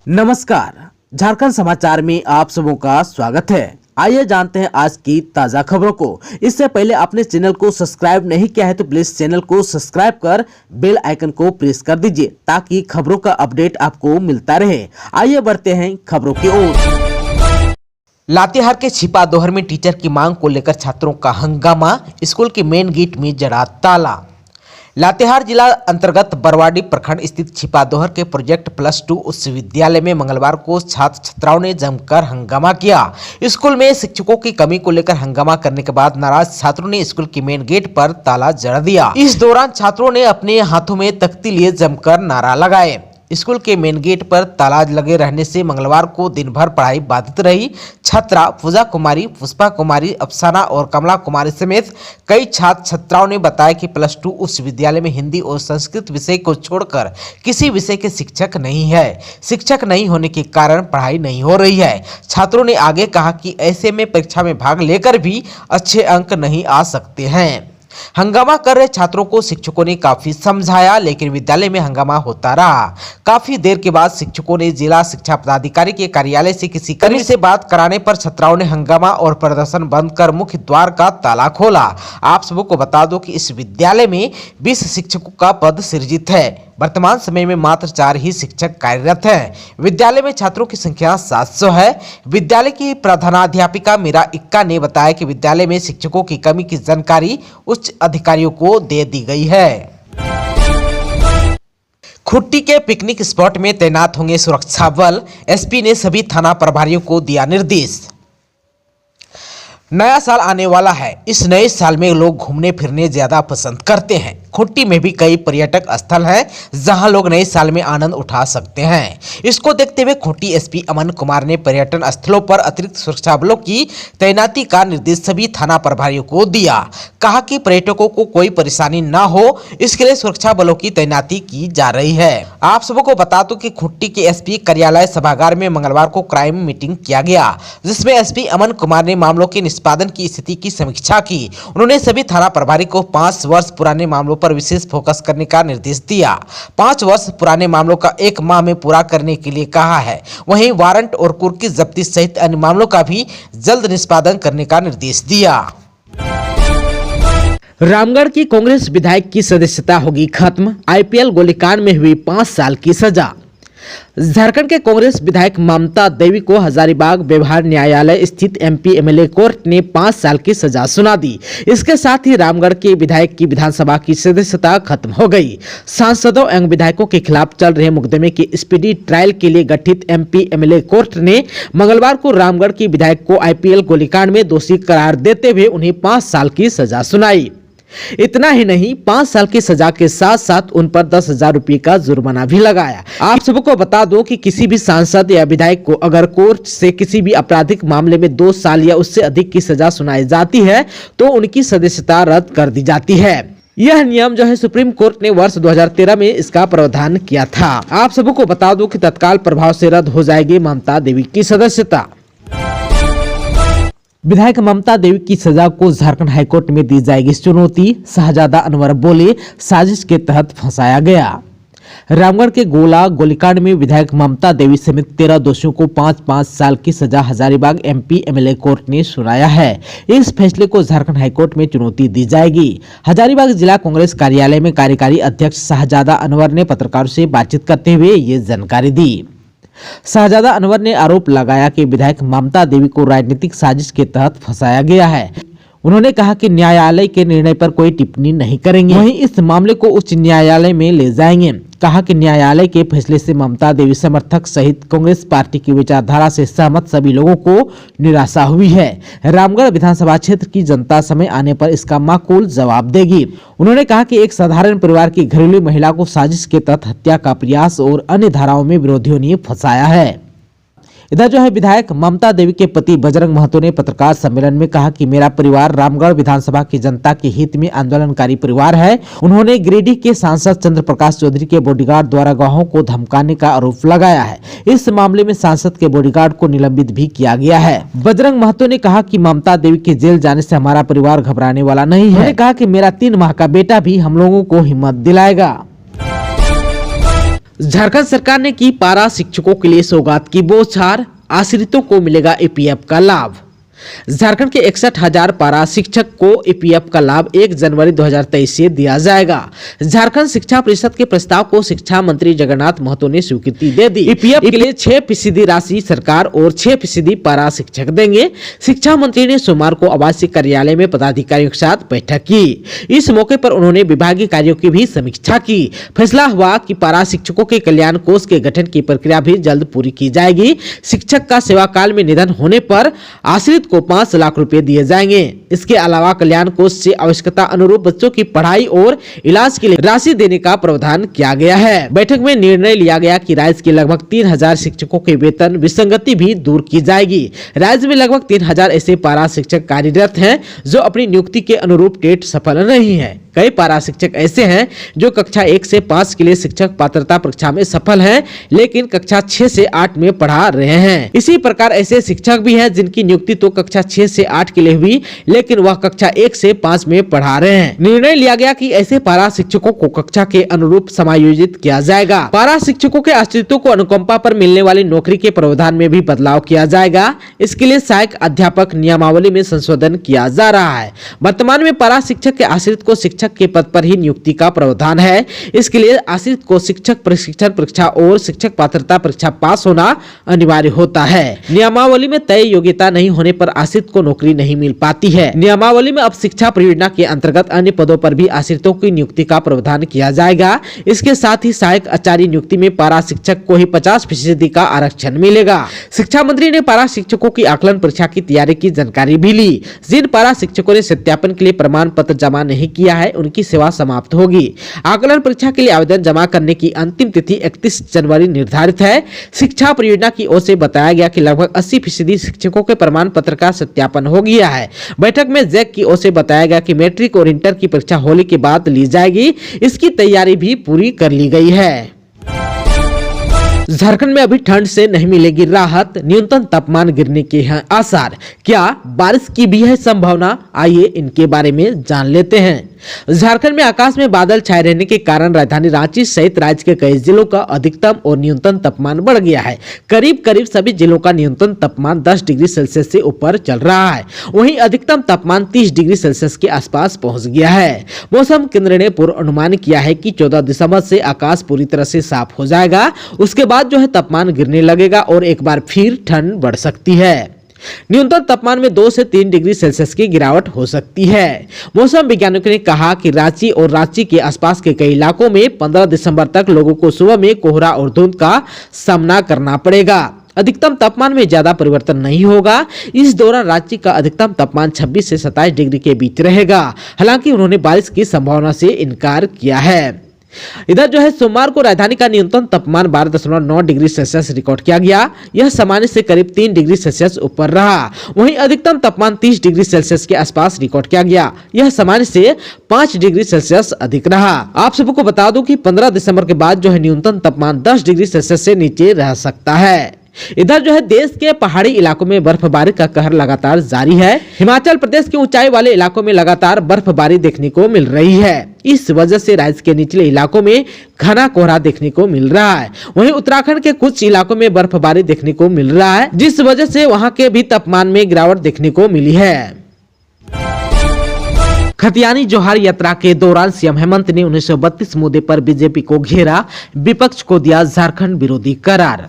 नमस्कार, झारखंड समाचार में आप सबों का स्वागत है। आइए जानते हैं आज की ताजा खबरों को। इससे पहले आपने चैनल को सब्सक्राइब नहीं किया है तो प्लीज चैनल को सब्सक्राइब कर बेल आइकन को प्रेस कर दीजिए ताकि खबरों का अपडेट आपको मिलता रहे। आइए बढ़ते हैं खबरों की ओर। लातेहार के छिपादोहर में टीचर की मांग को लेकर छात्रों का हंगामा, स्कूल के मेन गेट में जड़ा ताला। लातेहार जिला अंतर्गत बरवाडी प्रखंड स्थित छिपादोहर के प्रोजेक्ट +2 उच्च विद्यालय में मंगलवार को छात्र छात्राओं ने जमकर हंगामा किया। स्कूल में शिक्षकों की कमी को लेकर हंगामा करने के बाद नाराज छात्रों ने स्कूल के मेन गेट पर ताला जड़ दिया। इस दौरान छात्रों ने अपने हाथों में तख्ती लिए जमकर नारा लगाए। स्कूल के मेन गेट पर ताला लगे रहने से मंगलवार को दिन भर पढ़ाई बाधित रही। छात्रा पूजा कुमारी, पुष्पा कुमारी, अफसाना और कमला कुमारी समेत कई छात्र छात्राओं ने बताया कि +2 उच्च विद्यालय में हिंदी और संस्कृत विषय को छोड़कर किसी विषय के शिक्षक नहीं है। शिक्षक नहीं होने के कारण पढ़ाई नहीं हो रही है। छात्रों ने आगे कहा कि ऐसे में परीक्षा में भाग लेकर भी अच्छे अंक नहीं आ सकते हैं। हंगामा कर रहे छात्रों को शिक्षकों ने काफी समझाया, लेकिन विद्यालय में हंगामा होता रहा। काफी देर के बाद शिक्षकों ने जिला शिक्षा पदाधिकारी के कार्यालय से किसी कर्मी से बात कराने पर छात्राओं ने हंगामा और प्रदर्शन बंद कर मुख्य द्वार का ताला खोला। आप सबको बता दो कि इस विद्यालय में 20 शिक्षकों का पद सृजित है। वर्तमान समय में मात्र 4 ही शिक्षक कार्यरत हैं। विद्यालय में छात्रों की संख्या 700 है। विद्यालय की प्रधानाध्यापिका मीरा इक्का ने बताया कि विद्यालय में शिक्षकों की कमी की जानकारी उच्च अधिकारियों को दे दी गई है। खुट्टी के पिकनिक स्पॉट में तैनात होंगे सुरक्षा बल, एसपी ने सभी थाना प्रभारियों को दिया निर्देश। नया साल आने वाला है। इस नए साल में लोग घूमने फिरने ज्यादा पसंद करते हैं। खुट्टी में भी कई पर्यटक स्थल हैं जहां लोग नए साल में आनंद उठा सकते हैं। इसको देखते हुए खुट्टी एसपी अमन कुमार ने पर्यटन स्थलों पर अतिरिक्त सुरक्षा बलों की तैनाती का निर्देश सभी थाना प्रभारियों को दिया। कहा कि पर्यटकों को कोई परेशानी न हो, इसके लिए सुरक्षा बलों की तैनाती की जा रही है। आप सबको बता दो कि खुट्टी के एसपी कार्यालय सभागार में मंगलवार को क्राइम मीटिंग किया गया, जिसमें एसपी अमन कुमार ने मामलों के निष्पादन की स्थिति की समीक्षा की। उन्होंने सभी थाना प्रभारी को 5 वर्ष पुराने मामलों पर विशेष फोकस करने का निर्देश दिया। 5 वर्ष पुराने मामलों का 1 माह में पूरा करने के लिए कहा है। वहीं वारंट और कुर्की जब्ती सहित अन्य मामलों का भी जल्द निष्पादन करने का निर्देश दिया। रामगढ़ की कांग्रेस विधायक की सदस्यता होगी खत्म, आईपीएल गोलीकांड में हुई 5 साल की सजा। झारखंड के कांग्रेस विधायक ममता देवी को हजारीबाग व्यवहार न्यायालय स्थित एमपी एमएलए कोर्ट ने 5 साल की सजा सुना दी। इसके साथ ही रामगढ़ के विधायक की विधानसभा की सदस्यता खत्म हो गई। सांसदों एवं विधायकों के खिलाफ चल रहे मुकदमे के स्पीडी ट्रायल के लिए गठित एमपी एमएलए कोर्ट ने मंगलवार को रामगढ़ की विधायक को आईपीएल गोलीकांड में दोषी करार देते हुए उन्हें 5 साल की सजा सुनाई। इतना ही नहीं, 5 साल की सजा के साथ साथ उन पर 10,000 रुपये का जुर्माना भी लगाया। आप सबको बता दो कि किसी भी सांसद या विधायक को अगर कोर्ट से किसी भी आपराधिक मामले में 2 साल या उससे अधिक की सजा सुनाई जाती है तो उनकी सदस्यता रद्द कर दी जाती है। यह नियम जो है सुप्रीम कोर्ट ने वर्ष 2013 में इसका प्रावधान किया था। आप सबको बता दो कि तत्काल प्रभाव से रद्द हो जाएगी ममता देवी की सदस्यता। विधायक ममता देवी की सजा को झारखंड हाईकोर्ट में दी जाएगी चुनौती, शाहजादा अनवर बोले साजिश के तहत फंसाया गया। रामगढ़ के गोला गोलीकांड में विधायक ममता देवी समेत 13 दोषियों को 5-5 साल की सजा हजारीबाग एमपी एमएलए कोर्ट ने सुनाया है। इस फैसले को झारखंड हाईकोर्ट में चुनौती दी जाएगी। हजारीबाग जिला कांग्रेस कार्यालय में कार्यकारी अध्यक्ष शाहजादा अनवर ने पत्रकारों से बातचीत करते हुए ये जानकारी दी। शाहजादा अनवर ने आरोप लगाया कि विधायक ममता देवी को राजनीतिक साजिश के तहत फंसाया गया है। उन्होंने कहा कि न्यायालय के निर्णय पर कोई टिप्पणी नहीं करेंगे, वहीं इस मामले को उच्च न्यायालय में ले जाएंगे। कहा कि न्यायालय के फैसले से ममता देवी समर्थक सहित कांग्रेस पार्टी की विचारधारा से सहमत सभी लोगों को निराशा हुई है। रामगढ़ विधानसभा क्षेत्र की जनता समय आने पर इसका माकूल जवाब देगी। उन्होंने कहा कि एक साधारण परिवार की घरेलू महिला को साजिश के तहत हत्या का प्रयास और अन्य धाराओं में विरोधियों ने फंसाया है। इधर जो है विधायक ममता देवी के पति बजरंग महतो ने पत्रकार सम्मेलन में कहा कि मेरा परिवार रामगढ़ विधानसभा की जनता के हित में आंदोलनकारी परिवार है। उन्होंने गिरिडीह के सांसद चंद्र प्रकाश चौधरी के बॉडीगार्ड द्वारा गवाहों को धमकाने का आरोप लगाया है। इस मामले में सांसद के बॉडीगार्ड को निलंबित भी किया गया है। बजरंग महतो ने कहा कि ममता देवी के जेल जाने से हमारा परिवार घबराने वाला नहीं है। उन्होंने कहा कि मेरा 3 माह का बेटा भी हम लोगों को हिम्मत दिलाएगा। झारखंड सरकार ने की पारा शिक्षकों के लिए सौगात की बौछार, आश्रितों को मिलेगा ईपीएफ का लाभ। झारखंड के 61,000 पारा शिक्षक को ईपीएफ का लाभ 1 जनवरी 2023 से दिया जाएगा। झारखंड शिक्षा परिषद के प्रस्ताव को शिक्षा मंत्री जगन्नाथ महतो ने स्वीकृति दे दी। ईपीएफ के लिए 6% राशि सरकार और 6% पारा शिक्षक देंगे। शिक्षा मंत्री ने सोमवार को आवासीय कार्यालय में पदाधिकारियों के साथ बैठक की। इस मौके पर उन्होंने विभागीय कार्यों की भी समीक्षा की। फैसला हुआ कि पारा शिक्षकों के कल्याण कोष के गठन की प्रक्रिया भी जल्द पूरी की जाएगी। शिक्षक का सेवा काल में निधन होने पर आश्रित को 5 लाख रुपए दिए जाएंगे। इसके अलावा कल्याण कोष से आवश्यकता अनुरूप बच्चों की पढ़ाई और इलाज के लिए राशि देने का प्रावधान किया गया है। बैठक में निर्णय लिया गया कि राज्य के लगभग 3,000 शिक्षकों के वेतन विसंगति भी दूर की जाएगी। राज्य में लगभग 3,000 ऐसे पारा शिक्षक कार्यरत हैं जो अपनी नियुक्ति के अनुरूप टेट सफल नहीं है। कई पारा शिक्षक ऐसे हैं जो कक्षा 1 से 5 के लिए शिक्षक पात्रता परीक्षा में सफल हैं, लेकिन कक्षा 6 से 8 में पढ़ा रहे हैं। इसी प्रकार ऐसे शिक्षक भी हैं जिनकी नियुक्ति तो कक्षा 6 से 8 के लिए हुई, लेकिन वह कक्षा 1 से 5 में पढ़ा रहे हैं। निर्णय लिया गया कि ऐसे पारा शिक्षकों को कक्षा के अनुरूप समायोजित किया जाएगा। पारा शिक्षकों के आश्रितों को अनुकंपा पर मिलने वाली नौकरी के प्रावधान में भी बदलाव किया जाएगा। इसके लिए सहायक अध्यापक नियमावली में संशोधन किया जा रहा है। वर्तमान में पारा शिक्षक के आश्रित को शिक्षक के पद पर ही नियुक्ति का प्रावधान है। इसके लिए आश्रित को शिक्षक प्रशिक्षण परीक्षा और शिक्षक पात्रता परीक्षा पास होना अनिवार्य होता है। नियमावली में तय योग्यता नहीं होने पर आश्रित को नौकरी नहीं मिल पाती है। नियमावली में अब शिक्षा परियोजना के अंतर्गत अन्य पदों पर भी आश्रितों की नियुक्ति का प्रावधान किया जाएगा। इसके साथ ही सहायक आचार्य नियुक्ति में पारा शिक्षक को ही 50% का आरक्षण मिलेगा। शिक्षा मंत्री ने पारा शिक्षकों की आकलन परीक्षा की तैयारी की जानकारी भी ली। जिन पारा शिक्षकों ने सत्यापन के लिए प्रमाण पत्र जमा नहीं किया है, उनकी सेवा समाप्त होगी। आकलन परीक्षा के लिए आवेदन जमा करने की अंतिम तिथि 31 जनवरी निर्धारित है। शिक्षा परियोजना की ओर से बताया गया कि लगभग 80% शिक्षकों के प्रमाण पत्र का सत्यापन हो गया है। बैठक में जैक की ओर से बताया गया कि मैट्रिक और इंटर की परीक्षा होली के बाद ली जाएगी। इसकी तैयारी भी पूरी कर ली गई है। झारखंड में अभी ठंड से नहीं मिलेगी राहत, न्यूनतम तापमान गिरने के हैं आसार। क्या बारिश की भी है संभावना? आइए इनके बारे में जान लेते हैं। झारखंड में आकाश में बादल छाए रहने के कारण राजधानी रांची सहित राज्य के कई जिलों का अधिकतम और न्यूनतम तापमान बढ़ गया है। करीब करीब सभी जिलों का न्यूनतम तापमान 10 डिग्री सेल्सियस से ऊपर चल रहा है। वहीं अधिकतम तापमान 30 डिग्री सेल्सियस के आसपास पहुंच गया है। मौसम केंद्र ने पूर्व अनुमान किया है कि 14 दिसंबर से आकाश पूरी तरह से साफ हो जाएगा। उसके बाद जो है तापमान गिरने लगेगा और एक बार फिर ठंड बढ़ सकती है। न्यूनतम तापमान में 2 से 3 डिग्री सेल्सियस की गिरावट हो सकती है। मौसम वैज्ञानिकों ने कहा कि रांची और रांची के आसपास के कई इलाकों में 15 दिसंबर तक लोगों को सुबह में कोहरा और धुंध का सामना करना पड़ेगा। अधिकतम तापमान में ज्यादा परिवर्तन नहीं होगा। इस दौरान रांची का अधिकतम तापमान 26 से 27 डिग्री के बीच रहेगा। हालांकि उन्होंने बारिश की संभावना से इनकार किया है। इधर जो है सोमवार को राजधानी का न्यूनतम तापमान 12.9 डिग्री सेल्सियस रिकॉर्ड किया गया। यह सामान्य से करीब 3 डिग्री सेल्सियस ऊपर रहा। वहीं अधिकतम तापमान 30 डिग्री सेल्सियस के आसपास रिकॉर्ड किया गया। यह सामान्य से 5 डिग्री सेल्सियस अधिक रहा। आप सबको बता दूं कि 15 दिसंबर के बाद जो है न्यूनतम तापमान 10 डिग्री सेल्सियस से नीचे रह सकता है। इधर जो है देश के पहाड़ी इलाकों में बर्फबारी का कहर लगातार जारी है। हिमाचल प्रदेश के ऊंचाई वाले इलाकों में लगातार बर्फबारी देखने को मिल रही है। इस वजह से राज्य के निचले इलाकों में घना कोहरा देखने को मिल रहा है। वहीं उत्तराखंड के कुछ इलाकों में बर्फबारी देखने को मिल रहा है, जिस वजह से वहां के भी तापमान में गिरावट देखने को मिली है। खतियानी जोहार यात्रा के दौरान सीएम हेमंत ने 1932 मुद्दे पर बीजेपी को घेरा, विपक्ष को दिया झारखंड विरोधी करार।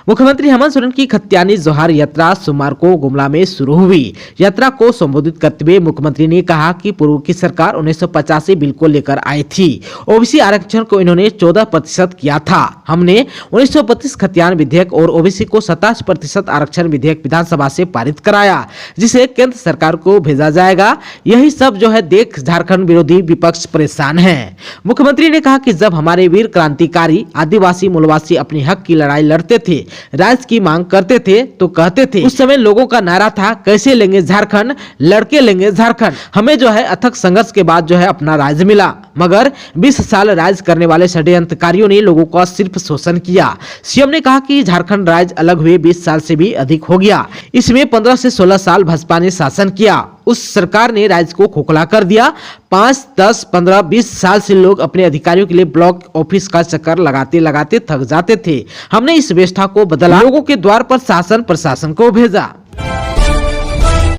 मुख्यमंत्री हेमंत सोरेन की खतियानी जोहार यात्रा सोमवार को गुमला में शुरू हुई। यात्रा को संबोधित करते हुए मुख्यमंत्री ने कहा कि पूर्व की सरकार 1985 बिल को लेकर आई थी। ओबीसी आरक्षण को इन्होंने 14% किया था। हमने 1932 खतियान विधेयक और ओबीसी को 27% आरक्षण विधेयक विधानसभा से पारित कराया, जिसे केंद्र सरकार को भेजा जाएगा। यही सब जो है देख झारखंड विरोधी विपक्ष परेशान है। मुख्यमंत्री ने कहा कि जब हमारे वीर क्रांतिकारी आदिवासी मूलवासी अपने हक की लड़ाई लड़ते थे, राज्य की मांग करते थे, तो कहते थे, उस समय लोगों का नारा था कैसे लेंगे झारखंड, लड़के लेंगे झारखंड। हमें जो है अथक संघर्ष के बाद जो है अपना राज्य मिला, मगर 20 साल राज करने वाले षड्यंत्रकारियों ने लोगों का सिर्फ शोषण किया। सीएम ने कहा कि झारखंड राज्य अलग हुए 20 साल से भी अधिक हो गया। इसमें 15 से 16 साल भाजपा ने शासन किया। उस सरकार ने राज्य को खोखला कर दिया। 5, 10, 15, 20 साल से लोग अपने अधिकारियों के लिए ब्लॉक ऑफिस का चक्कर लगाते लगाते थक जाते थे। हमने इस व्यवस्था को बदला, लोगों के द्वार पर शासन प्रशासन को भेजा।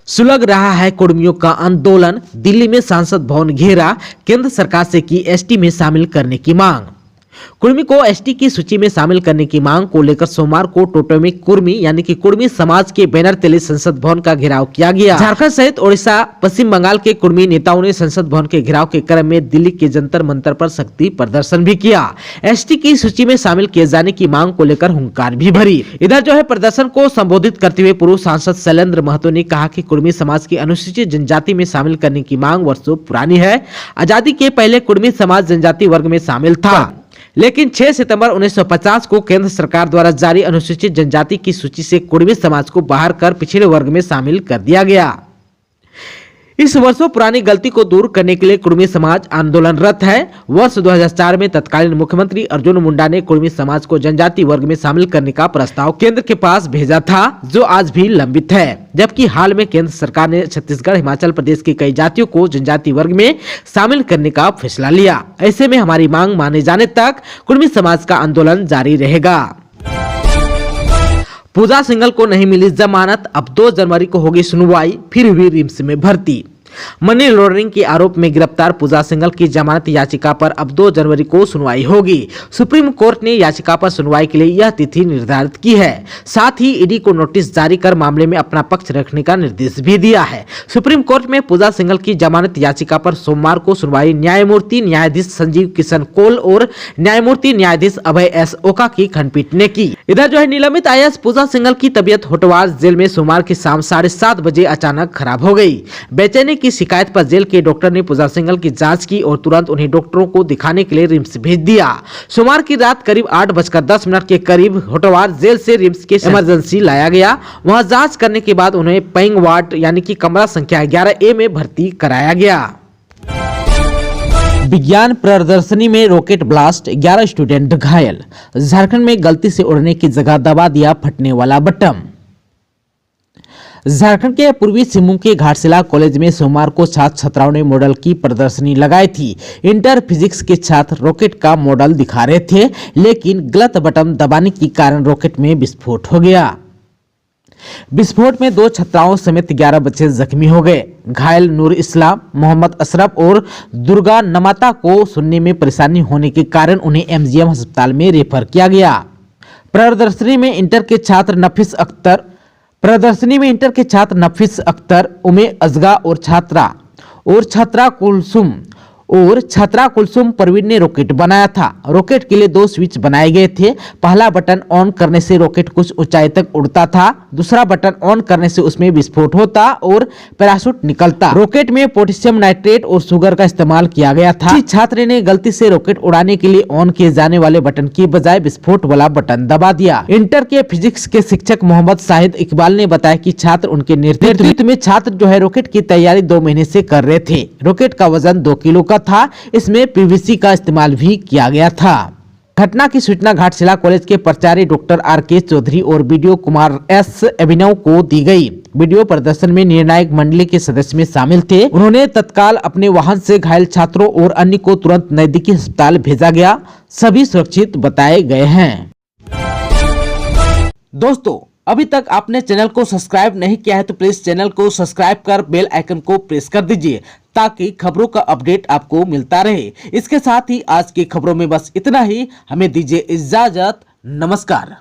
सुलग रहा है कुर्मियों का आंदोलन, दिल्ली में सांसद भवन घेरा, केंद्र सरकार से की एसटी में शामिल करने की मांग। कुर्मी को एसटी की सूची में शामिल करने की मांग को लेकर सोमवार को टोटमी कुर्मी यानी कि कुर्मी समाज के बैनर तले संसद भवन का घेराव किया गया। झारखंड सहित ओडिशा, पश्चिम बंगाल के कुर्मी नेताओं ने संसद भवन के घेराव के क्रम में दिल्ली के जंतर मंतर पर शक्ति प्रदर्शन भी किया। एसटी की सूची में शामिल किए जाने की मांग को लेकर हुंकार भी भरी। इधर प्रदर्शन को संबोधित करते हुए पूर्व सांसद शैलेंद्र महतो ने कहा कि कुर्मी समाज की अनुसूचित जनजाति में शामिल करने की मांग वर्षों पुरानी है। आजादी के पहले कुर्मी समाज जनजाति वर्ग में शामिल था, लेकिन 6 सितंबर 1950 को केंद्र सरकार द्वारा जारी अनुसूचित जनजाति की सूची से कुर्मी समाज को बाहर कर पिछड़े वर्ग में शामिल कर दिया गया। इस वर्षों पुरानी गलती को दूर करने के लिए कुर्मी समाज आंदोलनरत है। वर्ष 2004 में तत्कालीन मुख्यमंत्री अर्जुन मुंडा ने कुर्मी समाज को जनजाति वर्ग में शामिल करने का प्रस्ताव केंद्र के पास भेजा था, जो आज भी लंबित है। जबकि हाल में केंद्र सरकार ने छत्तीसगढ़, हिमाचल प्रदेश की कई जातियों को जनजाति वर्ग में शामिल करने का फैसला लिया। ऐसे में हमारी मांग माने जाने तक कुर्मी समाज का आंदोलन जारी रहेगा। पूजा सिंघल को नहीं मिली जमानत, अब 2 जनवरी को होगी सुनवाई, फिर हुई रिम्स में भर्ती। मनी लॉन्ड्रिंग के आरोप में गिरफ्तार पूजा सिंघल की जमानत याचिका पर अब 2 जनवरी को सुनवाई होगी। सुप्रीम कोर्ट ने याचिका पर सुनवाई के लिए यह तिथि निर्धारित की है। साथ ही ईडी को नोटिस जारी कर मामले में अपना पक्ष रखने का निर्देश भी दिया है। सुप्रीम कोर्ट में पूजा सिंघल की जमानत याचिका पर सोमवार को सुनवाई न्यायमूर्ति न्यायाधीश संजीव किशन कौल और न्यायमूर्ति न्यायाधीश अभय एस ओका की खंडपीठ ने की। इधर निलंबित आईएएस पूजा सिंघल की तबीयत होटवार जेल में सोमवार की शाम 7:30 बजे अचानक खराब हो गई। बेचैनी की शिकायत पर जेल के डॉक्टर ने पूजा सिंघल की जांच की और तुरंत उन्हें डॉक्टरों को दिखाने के लिए रिम्स भेज दिया। सोमवार की रात करीब 8:10 के करीब होटवार जेल से रिम्स के इमरजेंसी लाया गया। वहां जांच करने के बाद उन्हें पेइंग वार्ड यानी कि कमरा संख्या 11A में भर्ती कराया गया। विज्ञान प्रदर्शनी में रॉकेट ब्लास्ट, 11 स्टूडेंट घायल। झारखंड में गलती से उड़ने की जगह दबा दिया फटने वाला बटन। झारखंड के पूर्वी सिंहभूम के घाटशिला कॉलेज में सोमवार को छात्र छात्राओं ने मॉडल की प्रदर्शनी लगाई थी। इंटर फिजिक्स के छात्र रॉकेट का मॉडल दिखा रहे थे, लेकिन गलत बटन दबाने के कारण रॉकेट में विस्फोट हो गया। विस्फोट में 2 छात्राओं समेत 11 बच्चे जख्मी हो गए। घायल नूर इस्लाम, मोहम्मद अशरफ और दुर्गा नमाता को सुनने में परेशानी होने के कारण उन्हें एमजीएम अस्पताल में रेफर किया गया। प्रदर्शनी में इंटर के छात्र नफीस अख्तर, उमे अजगा और छात्रा कुलसुम परवीन ने रॉकेट बनाया था। रॉकेट के लिए 2 स्विच बनाए गए थे। पहला बटन ऑन करने से रॉकेट कुछ ऊंचाई तक उड़ता था, दूसरा बटन ऑन करने से उसमें विस्फोट होता और पैराशूट निकलता। रॉकेट में पोटेशियम नाइट्रेट और शुगर का इस्तेमाल किया गया था। छात्र ने गलती से रॉकेट उड़ाने के लिए ऑन किए जाने वाले बटन की बजाय विस्फोट वाला बटन दबा दिया। इंटर के फिजिक्स के शिक्षक मोहम्मद शाहिद इकबाल ने बताया कि छात्र उनके नेतृत्व में रॉकेट की तैयारी 2 महीने से कर रहे थे। रॉकेट का वजन 2 किलो का था। इसमें पीवीसी का इस्तेमाल भी किया गया था। घटना की सूचना घाटशिला कॉलेज के प्राचार्य डॉक्टर आर.के. चौधरी और वीडियो कुमार एस. अभिनव को दी गई। वीडियो प्रदर्शन में निर्णायक मंडली के सदस्य में शामिल थे। उन्होंने तत्काल अपने वाहन से घायल छात्रों और अन्य को तुरंत नजदीकी अस्पताल भेजा गया। सभी सुरक्षित बताए गए हैं। दोस्तों, अभी तक आपने चैनल को सब्सक्राइब नहीं किया है तो प्लीज चैनल को सब्सक्राइब कर बेल आइकन को प्रेस कर दीजिए, ताकि खबरों का अपडेट आपको मिलता रहे। इसके साथ ही आज की खबरों में बस इतना ही। हमें दीजिए इजाजत। नमस्कार।